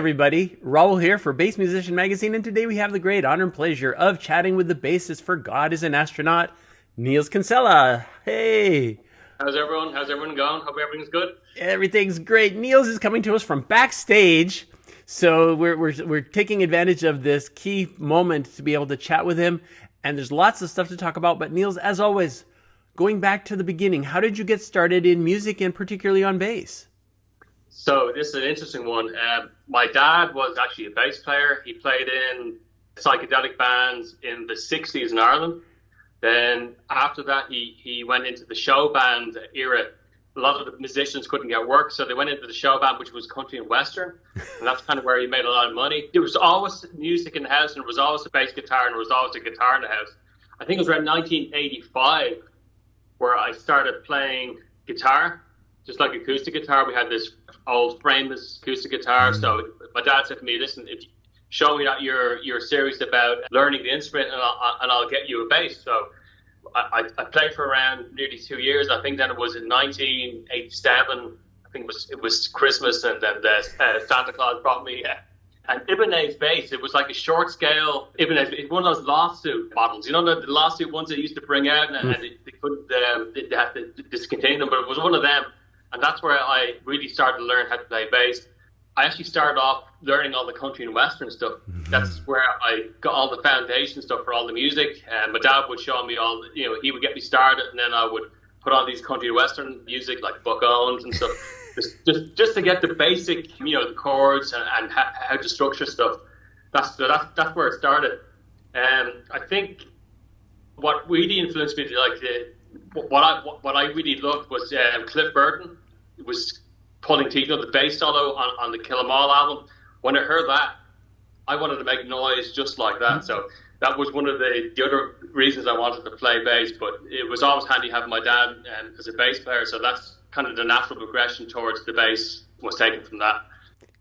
everybody. Raul here for Bass Musician Magazine, and today we have the great honor and pleasure of chatting with the bassist for God is an Astronaut, Neils Kinsella. Hey! How's everyone? How's everyone going? Hope everything's good. Everything's great. Niels is coming to us from backstage, so we're taking advantage of this key moment to be able to chat with him, and there's lots of stuff to talk about. But Niels, as always, going back to the beginning, how did you get started in music and particularly on bass? So this is an interesting one. My dad was actually a bass player. He played in psychedelic bands in the 60s in Ireland. Then after that, he went into the show band era. A lot of the musicians couldn't get work, so they went into the show band, which was country and western. And that's kind of where he made a lot of money. There was always music in the house, and there was always a bass guitar, and there was always a guitar in the house. I think it was around 1985 where I started playing guitar, just like acoustic guitar. We had this old frameless acoustic guitar. So my dad said to me, listen, if you show me that you're serious about learning the instrument, and I'll get you a bass. So I played for around nearly 2 years. I think then it was in 1987. I think it was Christmas, and then Santa Claus brought me an Ibanez bass. It was like a short scale Ibanez. It's one of those lawsuit models. You know, the lawsuit ones they used to bring out, and they couldn't, they had to discontinue them, but it was one of them. And that's where I really started to learn how to play bass. I actually started off learning all the country and western stuff. That's where I got all the foundation stuff for all the music. And my dad would show me all, he would get me started, and then I would put on these country and western music like Buck Owens and stuff, just to get the basic, the chords and how to structure stuff. That's where it started. I think what really influenced me, what I really loved was Cliff Burton. It was pulling teeth on the bass solo on the Kill 'Em All album. When I heard that, I wanted to make noise just like that. So that was one of the other reasons I wanted to play bass. But it was always handy having my dad as a bass player. So that's kind of the natural progression towards the bass was taken from that.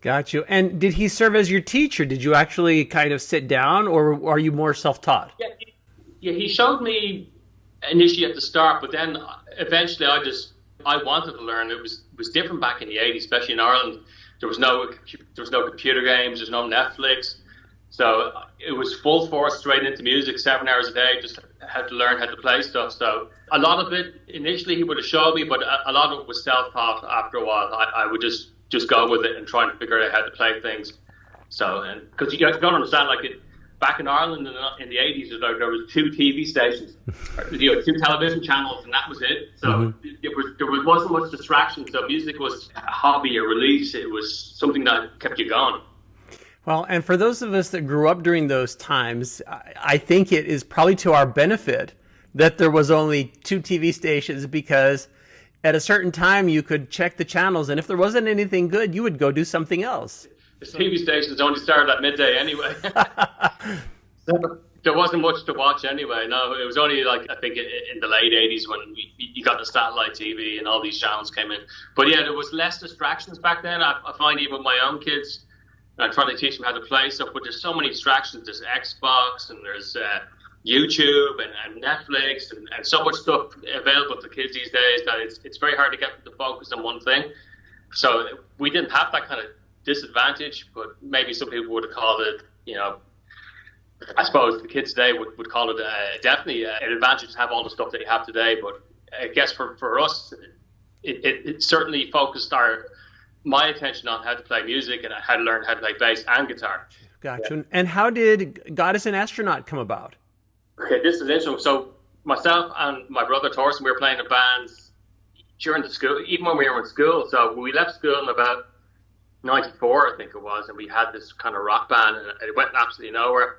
Got you. And did he serve as your teacher? Did you actually kind of sit down, or are you more self-taught? Yeah, he showed me initially at the start, but then eventually I wanted to learn. It was different back in the 80s, especially in Ireland. There was no computer games, there's no Netflix. So it was full force straight into music, 7 hours a day, just had to learn how to play stuff. So a lot of it, initially he would have showed me, but a lot of it was self-taught after a while. I would just go with it and try and figure out how to play things. So, and because you guys don't understand, back in Ireland in the 80s, there was 2 TV stations, 2 television channels, and that was it. So there wasn't much distraction. So music was a hobby, a release. It was something that kept you going. Well, and for those of us that grew up during those times, I think it is probably to our benefit that there was only 2 TV stations, because at a certain time you could check the channels, and if there wasn't anything good, you would go do something else. The TV stations only started at midday anyway. So there wasn't much to watch anyway. No, it was only I think in the late 80s when you got the satellite TV and all these channels came in. But yeah, there was less distractions back then. I find even with my own kids, I'm trying to teach them how to play stuff, but there's so many distractions. There's Xbox, and there's YouTube and Netflix and so much stuff available to kids these days that it's very hard to get them to focus on one thing. So we didn't have that kind of disadvantage, but maybe some people would have called it, I suppose the kids today would call it definitely an advantage to have all the stuff that you have today. But I guess for us, it certainly focused my attention on how to play music and how to learn how to play bass and guitar. Gotcha. Yeah. And how did God is an Astronaut come about? Okay, this is interesting. So myself and my brother Thorsten, we were playing in bands during the school, even when we were in school. So we left school in about 94, I think it was, and we had this kind of rock band, and it went absolutely nowhere.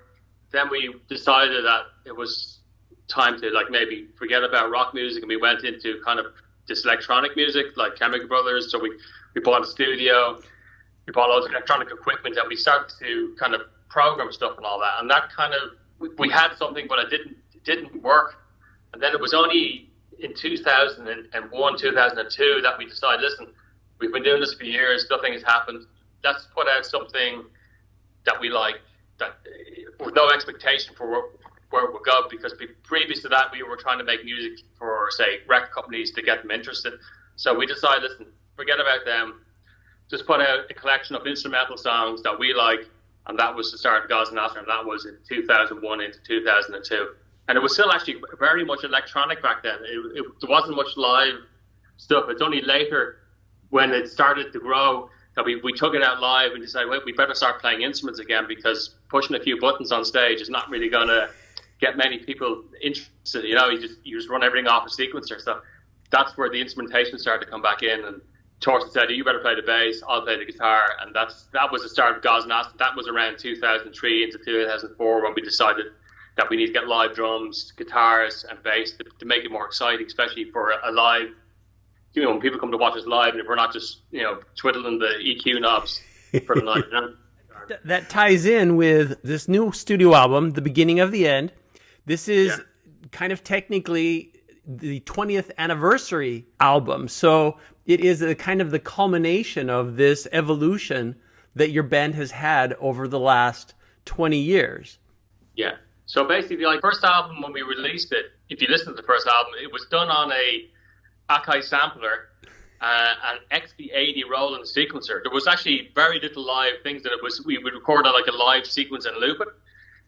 Then we decided that it was time to maybe forget about rock music, and we went into kind of this electronic music like Chemical Brothers. So we bought a studio, we bought loads of electronic equipment, and we started to kind of program stuff and all that. And that kind of, we had something, but it didn't work. And then it was only in 2001, 2002 that we decided, listen, we've been doing this for years, nothing has happened. Let's put out something that we like, that with no expectation for where it would go, because previous to that, we were trying to make music for, say, record companies to get them interested. So we decided, listen, forget about them. just put out a collection of instrumental songs that we like, and that was the start of Gods and Astronaut, and that was in 2001 into 2002. And it was still actually very much electronic back then. There wasn't much live stuff. It's only later when it started to grow that we took it out live and decided, wait, we better start playing instruments again, because pushing a few buttons on stage is not really going to get many people interested. You know, you just run everything off a sequencer. So that's where the instrumentation started to come back in. And Torsten said, you better play the bass, I'll play the guitar. And that was the start of Gods and Astronaut. That was around 2003 into 2004 when we decided that we need to get live drums, guitars, and bass to make it more exciting, especially for a live, you know, when people come to watch us live, and if we're not just, you know, twiddling the EQ knobs for the night. You know? That ties in with this new studio album, The Beginning of the End. This is kind of technically the 20th anniversary album. So it is a kind of the culmination of this evolution that your band has had over the last 20 years. Yeah. So basically, like, first album, when we released it, if you listen to the first album, it was done on a Akai sampler, an XB80 Roland sequencer. There was actually very little live things that we would record on like a live sequence and loop it.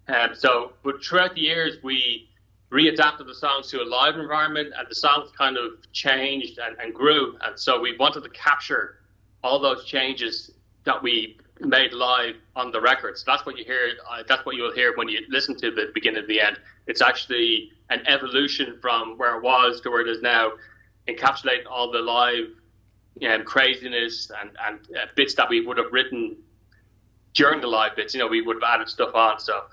But throughout the years, we readapted the songs to a live environment, and the songs kind of changed and grew. And so we wanted to capture all those changes that we made live on the records. That's what you hear. That's what you'll hear when you listen to The Beginning of the End. It's actually an evolution from where it was to where it is now, encapsulating all the live craziness and bits that we would have written during the live bits. You know, we would have added stuff on. So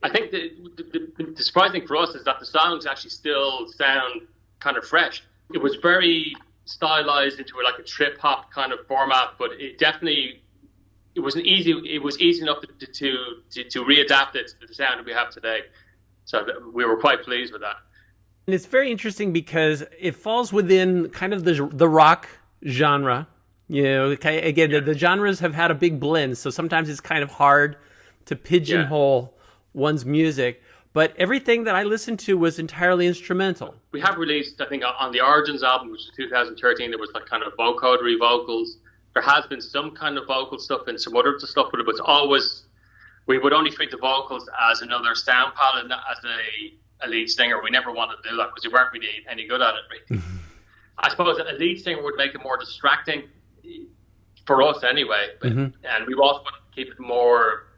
I think the surprising thing for us is that the songs actually still sound kind of fresh. It was very stylized into like a trip hop kind of format, but it definitely it was easy enough to readapt it to the sound that we have today. So we were quite pleased with that. And it's very interesting because it falls within kind of the rock genre. You know, again, the genres have had a big blend, so sometimes it's kind of hard to pigeonhole one's music. But everything that I listened to was entirely instrumental. We have released, I think, on the Origins album, which was 2013, there was like kind of vocodery vocals. There has been some kind of vocal stuff and some other stuff, but it was always, we would only treat the vocals as another sound palette, not as a lead singer. We never wanted to do that because we weren't really any good at it. Really. I suppose a lead singer would make it more distracting for us anyway, but, and we also want to keep it more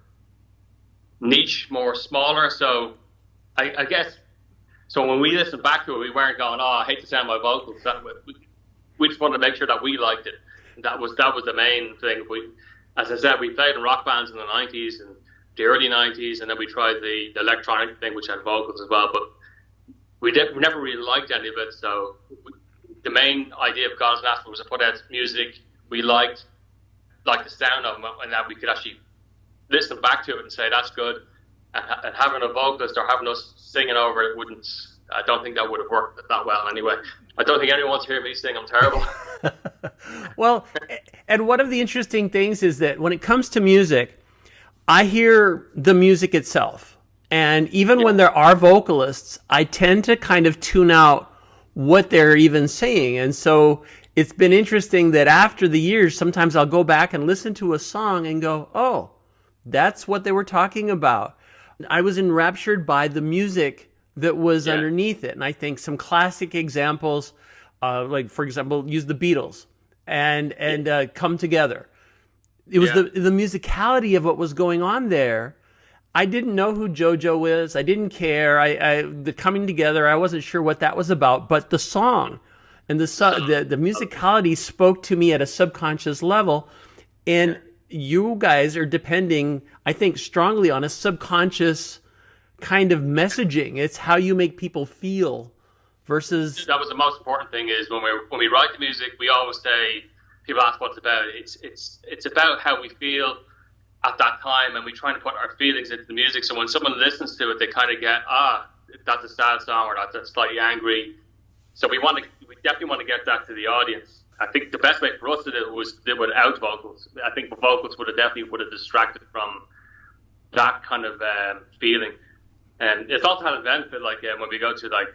niche, more smaller. So I guess, so when we listened back to it, we weren't going, I hate the sound of my vocals. We just wanted to make sure that we liked it. And that was the main thing. As I said, we played in rock bands in the 90s and the early 90s, and then we tried the electronic thing, which had vocals as well. But we never really liked any of it. So the main idea of Gods and Astronaut was to put out music we liked the sound of them, and that we could actually listen back to it and say, that's good. And having a vocalist or having us singing over it I don't think that would have worked that well anyway. I don't think anyone wants to hear me sing. I'm terrible. Well, and one of the interesting things is that when it comes to music, I hear the music itself. And even when there are vocalists, I tend to kind of tune out what they're even saying. And so it's been interesting that after the years, sometimes I'll go back and listen to a song and go, oh, that's what they were talking about. I was enraptured by the music that was underneath it. And I think some classic examples, like, for example, use the Beatles and Come Together. It was the musicality of what was going on there. I didn't know who JoJo was. I didn't care. The Coming Together, I wasn't sure what that was about. But the song and the musicality spoke to me at a subconscious level. And you guys are depending, I think, strongly on a subconscious kind of messaging. It's how you make people feel versus... That was the most important thing is when we write the music, we always say, people ask what it's about. It's about how we feel at that time, and we try to put our feelings into the music. So when someone listens to it, they kind of get, that's a sad song, or that's slightly angry. So we definitely want to get that to the audience. I think the best way for us to do it was to do it without vocals. I think the vocals would have distracted from that kind of feeling. And it's also had a benefit, like when we go to like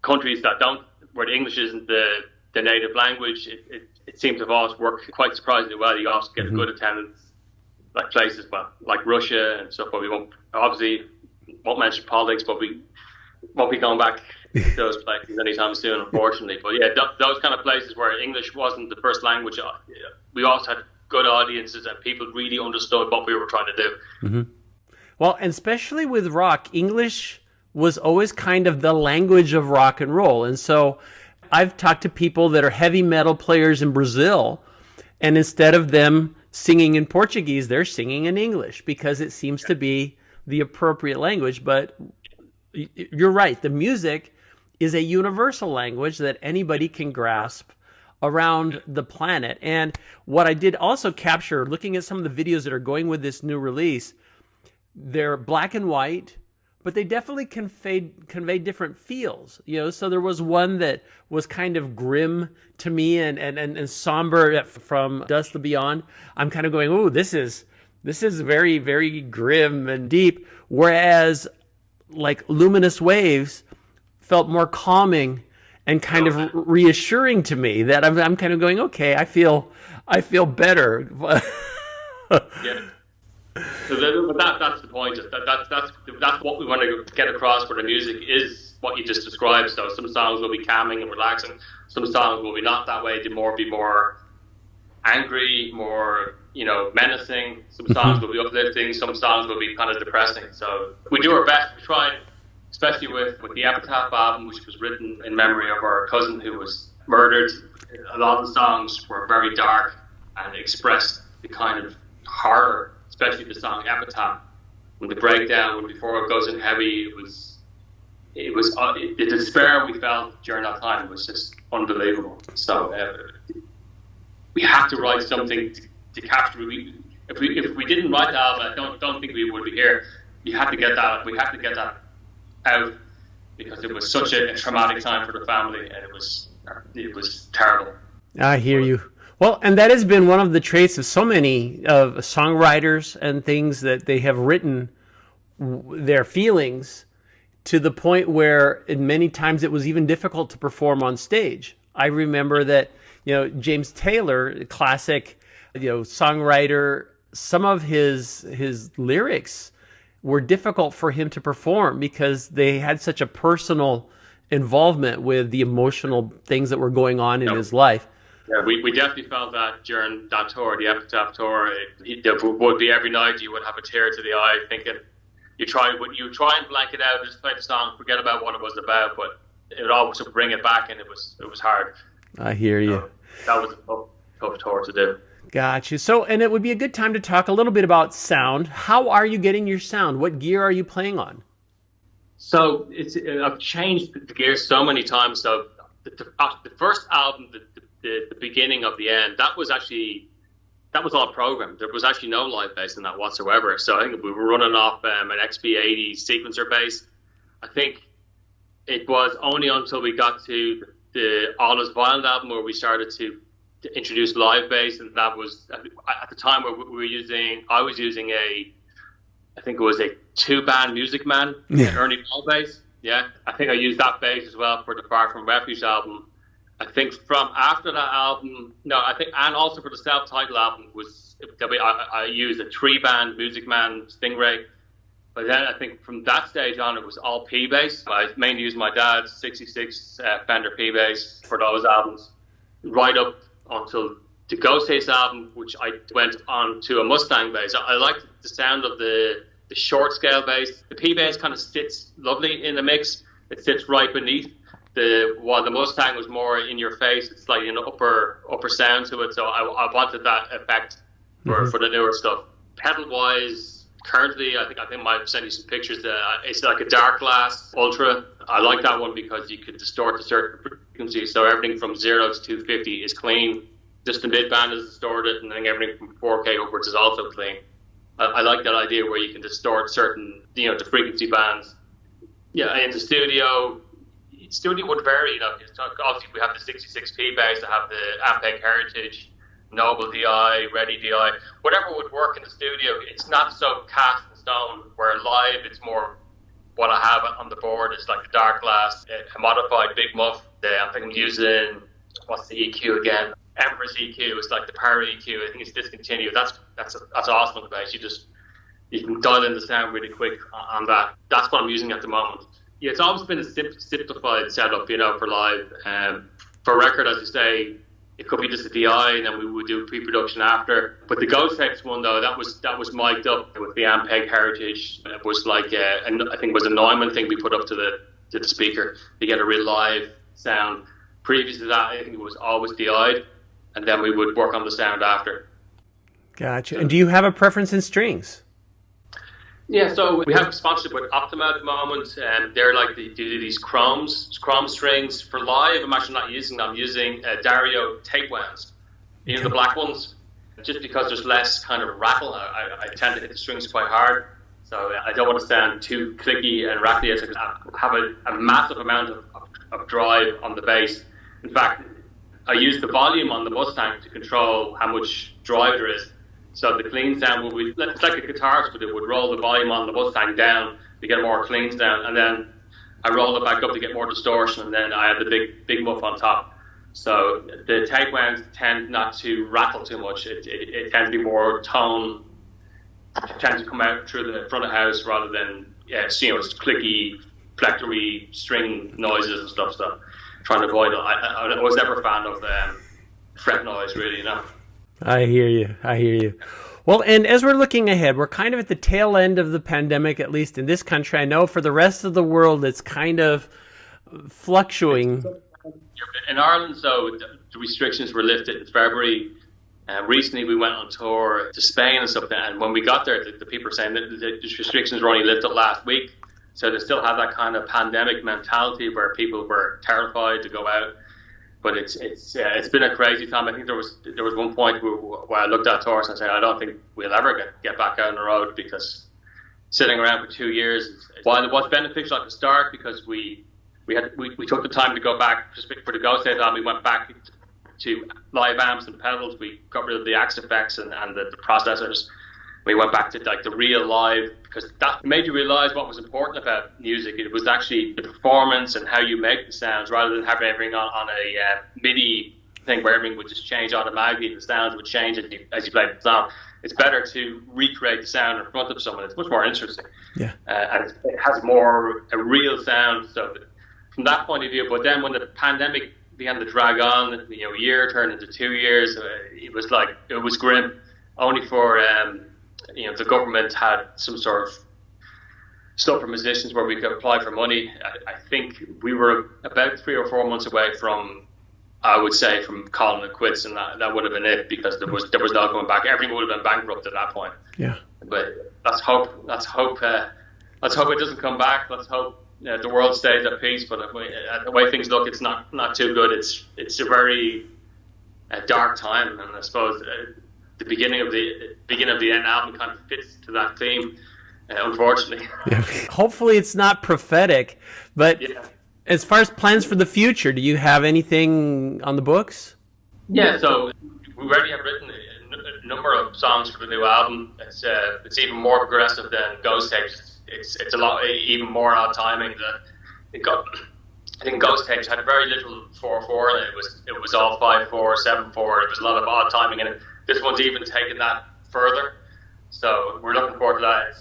countries where the English isn't the the native language, it seems to have always worked quite surprisingly well. You also get a good attendance, like places like Russia and stuff. But we won't mention politics, but we won't be going back to those places anytime soon, unfortunately. But yeah, those kind of places where English wasn't the first language, we also had good audiences and people really understood what we were trying to do. Mm-hmm. Well, and especially with rock, English was always kind of the language of rock and roll. And so I've talked to people that are heavy metal players in Brazil, and instead of them singing in Portuguese, they're singing in English because it seems to be the appropriate language. But you're right. The music is a universal language that anybody can grasp around the planet. And what I did also capture, looking at some of the videos that are going with this new release, they're black and white, but they definitely convey different feels. So there was one that was kind of grim to me and somber from Dust to Beyond. I'm kind of going, oh, this is very, very grim and deep. Whereas like Luminous Waves felt more calming and kind of reassuring to me, that I'm kind of going, okay, I feel better. Yeah. So that's the point. That's what we want to get across for the music, is what you just described. So some songs will be calming and relaxing. Some songs will be not that way. They be more angry, more menacing. Some songs will be uplifting. Some songs will be kind of depressing. So we do our best. We try, especially with the Epitaph album, which was written in memory of our cousin who was murdered. A lot of the songs were very dark and expressed the kind of horror, especially the song Epitaph. When the breakdown, before it goes in heavy, the despair we felt during that time was just unbelievable. So we had to write something to capture. If we didn't write the album, I don't think we would be here. We had to get that out, because it was such a traumatic time for the family, and it was terrible. I hear you. Well, and that has been one of the traits of so many of songwriters and things, that they have written their feelings to the point where in many times it was even difficult to perform on stage. I remember that, James Taylor, classic, songwriter, some of his lyrics were difficult for him to perform because they had such a personal involvement with the emotional things that were going on in his life. Yeah, we definitely felt that during that tour, the Epitaph tour. It would be every night you would have a tear to the eye, thinking you try and blank it out, just play the song, forget about what it was about, but it would always bring it back, and it was hard. I hear you. That was a tough tour to do. Got you. So, and it would be a good time to talk a little bit about sound. How are you getting your sound? What gear are you playing on? So I've changed the gear so many times. So the first album, the beginning of the end, that was all programmed. There was actually no live bass in that whatsoever. So I think we were running off an XP80 sequencer bass. I think it was only until we got to the All Is Violent album where we started to introduce live bass, and that was at the time where I was using I think it was a 2-band Music Man, Ernie Ball bass. Yeah, I think I used that bass as well for the Far From Refuge album. I think from after that album, and also for the self-titled album, I used a 3-band Music Man Stingray. But then I think from that stage on, it was all P bass. I mainly used my dad's 66 Fender P bass for those albums, right up until the Ghostface album, which I went on to a Mustang bass. I liked the sound of the short scale bass. The P bass kind of sits lovely in the mix. It sits right beneath. While the Mustang was more in your face, it's like an upper sound to it. So I wanted that effect for the newer stuff. Pedal wise, currently I think I might send you some pictures. It's like a Dark Glass Ultra. I like that one because you could distort to certain frequencies. So everything from 0 to 250 is clean. Just the mid band is distorted, and then everything from 4K upwards is also clean. I like that idea where you can distort certain, the frequency bands. Yeah, in the studio would vary. Obviously we have the 66P bass, I have the Ampeg Heritage, Noble DI, Ready DI, whatever would work in the studio. It's not so cast in stone, where live it's more what I have on the board is like the Dark Glass, a modified Big Muff. I think I'm using what's the EQ again? Empress EQ is like the power EQ. I think it's discontinued. That's awesome on the bass. You can dial in the sound really quick on that. That's what I'm using at the moment. Yeah, it's always been a simplified setup, for live. For record, as you say, it could be just a DI, and then we would do pre-production after. But the Ghost Tapes one, though, that was mic'd up with the Ampeg Heritage. It was like I think it was a Neumann thing we put up to the speaker to get a real live sound. Previous to that, I think it was always DI'd, and then we would work on the sound after. Gotcha. And do you have a preference in strings? Yeah, so we have a sponsorship with Optima at the moment, and they're like they do these chrome strings for live. I'm actually not using them. I'm using Dario tape wounds, the black ones, just because there's less kind of rattle. I tend to hit the strings quite hard, so I don't want to sound too clicky and rattly. I have a massive amount of drive on the bass. In fact, I use the volume on the Mustang to control how much drive there is. So the clean sound will be, it's like a guitarist would do, would roll the volume on the Mustang down to get more clean sound, and then I roll it back up to get more distortion, and then I have the big muff on top. So the tape wounds tend not to rattle too much. It tends to be more tone. It tends to come out through the front of the house rather than it's clicky, flectory string noises and stuff. So trying to avoid it. I was never a fan of fret noise, really, I hear you. Well, and as we're looking ahead, we're kind of at the tail end of the pandemic, at least in this country. I know for the rest of the world, it's kind of fluctuating. In Ireland, so the restrictions were lifted in February. Recently, we went on tour to Spain and stuff, and when we got there, the people were saying that the restrictions were only lifted last week. So they still have that kind of pandemic mentality where people were terrified to go out. But it's been a crazy time. I think there was one point where I looked at tours and said, I don't think we'll ever get back out on the road, because sitting around for 2 years, while it was beneficial at the start because we took the time to go back for the Ghost Tapes album, we went back to live amps and pedals. We got rid of the Axe effects and the processors. We went back to like the real live, because that made you realize what was important about music. It was actually the performance and how you make the sounds, rather than having everything on a MIDI thing where everything would just change automatically and the sounds would change as you played the song. It's better to recreate the sound in front of someone. It's much more interesting. Yeah. And it has a real sound. So from that point of view, but then when the pandemic began to drag on, a year turned into 2 years, it was grim. Only for the government had some sort of stuff for musicians where we could apply for money. I think we were about 3 or 4 months away from calling it quits, and that would have been it, because there was no going back. Everyone would have been bankrupt at that point. Yeah. But let's hope it doesn't come back. Let's hope the world stays at peace. But the way things look, it's not too good. It's a very dark time, and I suppose the beginning of the end album kind of fits to that theme, unfortunately. Yeah. Hopefully it's not prophetic, but yeah. As far as plans for the future, do you have anything on the books? Yeah, so we already have written a number of songs for the new album. It's even more progressive than Ghost Tapes. It's a lot even more odd timing. I think Ghost Tapes had very little 4/4 in it. It was all 5/4, 7/4. There was a lot of odd timing in it. This one's even taken that further, so we're looking forward to that.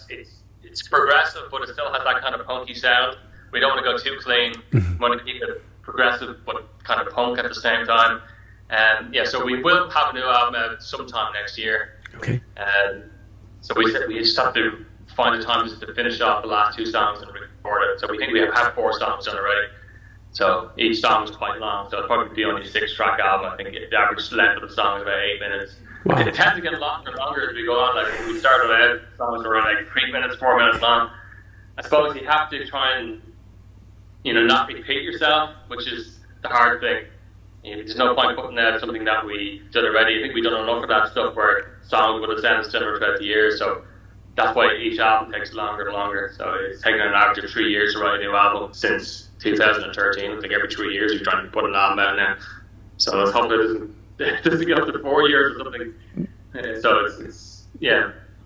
It's progressive, but it still has that kind of punky sound. We don't want to go too clean. We want to keep it progressive, but kind of punk at the same time. So we will have a new album out sometime next year. Okay. So we just have to find the time to finish off the last 2 songs and record it. So we think we have 4 songs done already. So each song is quite long, so it'll probably be only a 6-track album. I think the average length of the song is about 8 minutes. Wow. It tends to get longer and longer as we go on. Like when we started out, songs were like 3 minutes, 4 minutes long. I suppose you have to try and not repeat yourself, which is the hard thing. There's no point putting out something that we did already. I think we've done enough of that stuff where songs would have sounded similar throughout the years, so that's why each album takes longer and longer. So it's taken an average of 3 years to write a new album since 2013. I think every 3 years you're trying to put an album out now. So let's hope it doesn't get up to 4 years or something. So it's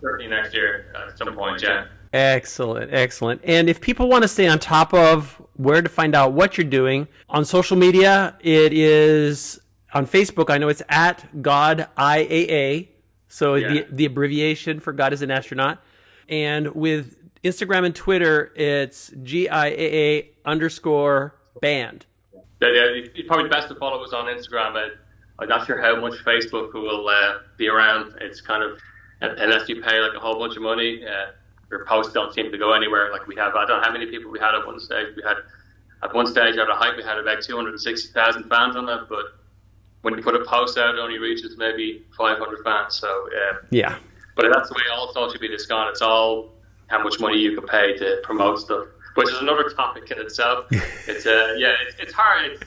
certainly next year at some point, yeah. Excellent, excellent. And if people want to stay on top of where to find out what you're doing on social media, it is on Facebook. I know it's at God IAA, so the abbreviation for God is an astronaut. And with Instagram and Twitter, it's GIAA_band. It's probably best to follow us on Instagram. I'm not sure how much Facebook will be around. It's kind of, unless you pay like a whole bunch of money, your posts don't seem to go anywhere. Like we have, I don't know how many people we had at one stage. At one stage at a height, we had about 260,000 fans on it, but when you put a post out, it only reaches maybe 500 fans. So yeah. But that's the way all social media is gone. It's all how much money you can pay to promote stuff, which is another topic in itself. It's it's hard.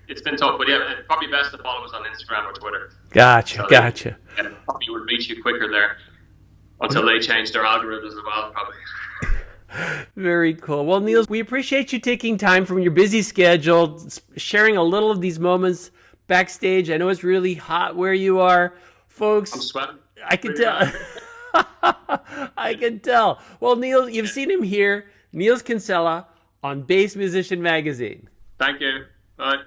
It's been tough, but yeah, it's probably best to follow us on Instagram or Twitter. Gotcha. And probably would reach you quicker there until they change their algorithms as well, probably. Very cool. Well, Niels, we appreciate you taking time from your busy schedule, sharing a little of these moments backstage. I know it's really hot where you are, folks. I'm sweating. I can tell. I can tell. Well, Neil, you've seen him here, Neils Kinsella on Bass Musician Magazine. Thank you. Bye.